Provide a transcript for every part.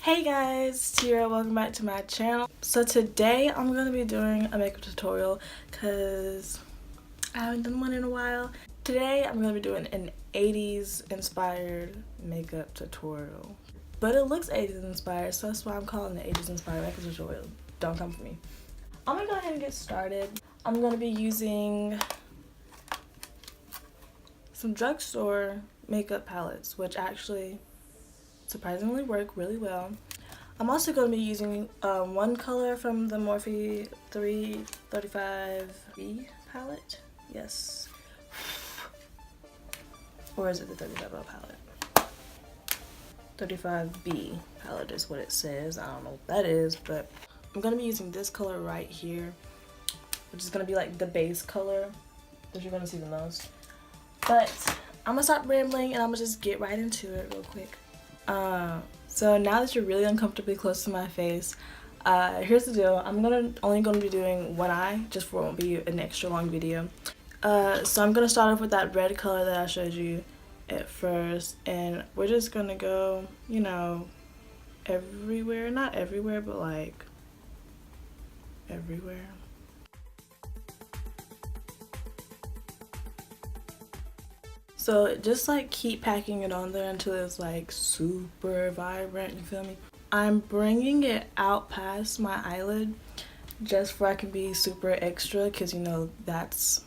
Hey guys, Teaira, welcome back to my channel. So today I'm going to be doing a makeup tutorial because I haven't done one in a while. Today I'm going to be doing an 80s inspired makeup tutorial. But it looks 80s inspired, so that's why I'm calling it 80s inspired makeup tutorial. Don't come for me. I'm going to go ahead and get started. I'm going to be using some drugstore makeup palettes, which actually surprisingly work really well. I'm also going to be using one color from the Morphe 335B palette. Yes. Or is it the 35O palette? 35B palette is what it says. I don't know what that is, but I'm going to be using this color right here, which is going to be like the base color that you're going to see the most. But I'm going to stop rambling and I'm going to just get right into it real quick. So now that you're really uncomfortably close to my face, here's the deal. I'm only gonna be doing one eye, just for it won't be an extra long video. So I'm gonna start off with that red color that I showed you at first, and we're just gonna go, you know, everywhere. Not everywhere, but like everywhere. So just like keep packing it on there until it's like super vibrant, you feel me? I'm bringing it out past my eyelid just for I can be super extra, because you know that's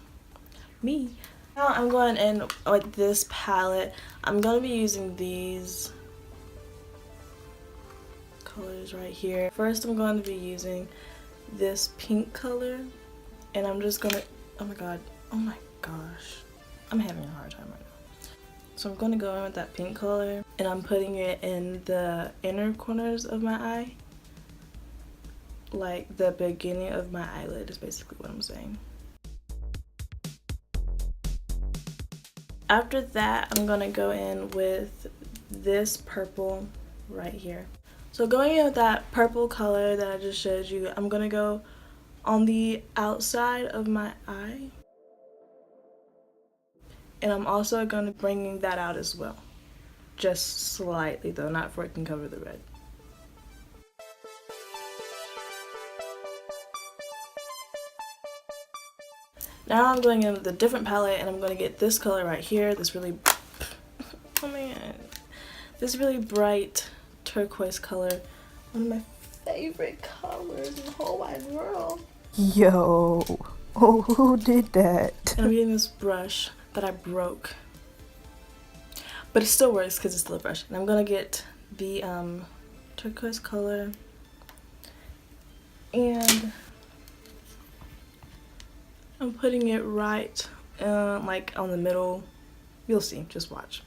me. Now I'm going in with this palette. I'm going to be using these colors right here. First I'm going to be using this pink color, and I'm just going to, oh my gosh, I'm having a hard time right now. So I'm going to go in with that pink color, and I'm putting it in the inner corners of my eye. Like the beginning of my eyelid is basically what I'm saying. After that, I'm going to go in with this purple right here. So going in with that purple color that I just showed you, I'm going to go on the outside of my eye. And I'm also going to bring that out as well. Just slightly though, not for it can cover the red. Now I'm going in with a different palette, and I'm going to get this color right here. This really, oh man, this really bright turquoise color. One of my favorite colors in the whole wide world. Yo, oh, who did that? And I'm getting this brush that I broke, but it still works because it's still a brush. And I'm gonna get the turquoise color, and I'm putting it right like on the middle. You'll see, just watch.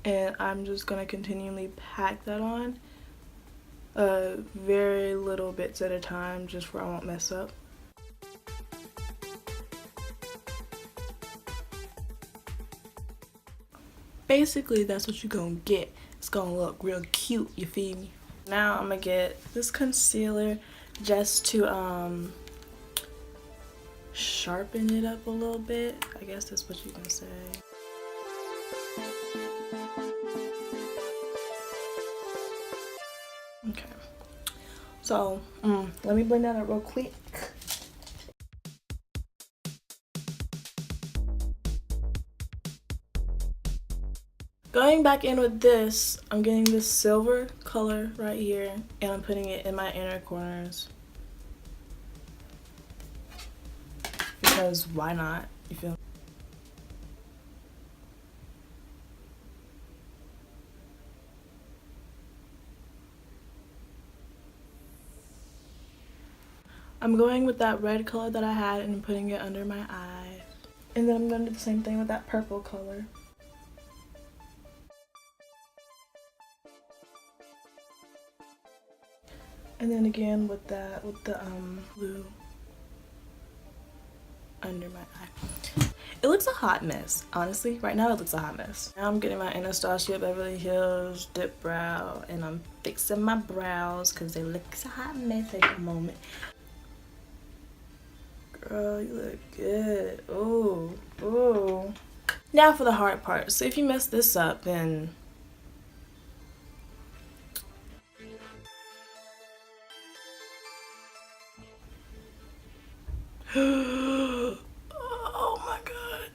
And I'm just gonna continually pack that on, very little bits at a time, just where I won't mess up. Basically, that's what you're gonna get. It's gonna look real cute, you feel me? Now I'm gonna get this concealer just to sharpen it up a little bit. I guess that's what you can say. Okay, so let me blend that out real quick. Going back in with this, I'm getting this silver color right here, and I'm putting it in my inner corners. Because why not? You feel me? I'm going with that red color that I had and putting it under my eye. And then I'm going to do the same thing with that purple color. And then again with the blue under my eye. It looks a hot mess, honestly. Right now it looks a hot mess. Now I'm getting my Anastasia Beverly Hills Dip Brow, and I'm fixing my brows because they look a hot mess at the moment. Girl, you look good. Ooh, ooh. Now for the hard part. So if you mess this up, then oh my god.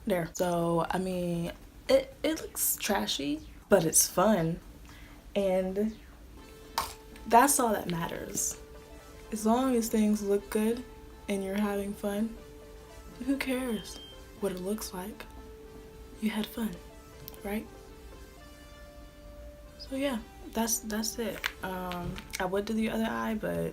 There. So I mean, it looks trashy, but it's fun, and that's all that matters. As long as things look good and you're having fun, who cares what it looks like? You had fun, right? So yeah, that's it. I would do the other eye, but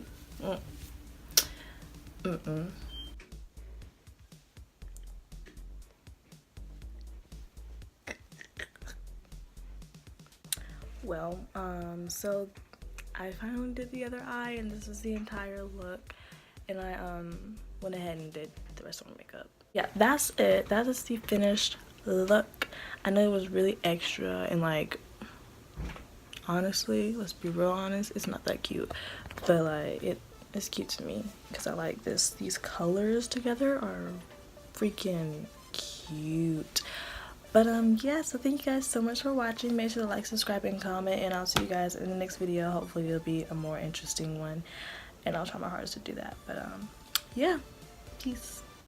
well, so I finally did the other eye, and this is the entire look, and I went ahead and did the rest of my makeup. Yeah, that's it. That is the finished look. I know it was really extra, and like, honestly, let's be real honest, it's not that cute, but like it's cute to me because I like this. These colors together are freaking cute. But yeah, so thank you guys so much for watching. Make sure to like, subscribe, and comment, and I'll see you guys in the next video. Hopefully it'll be a more interesting one, and I'll try my hardest to do that. But yeah, peace.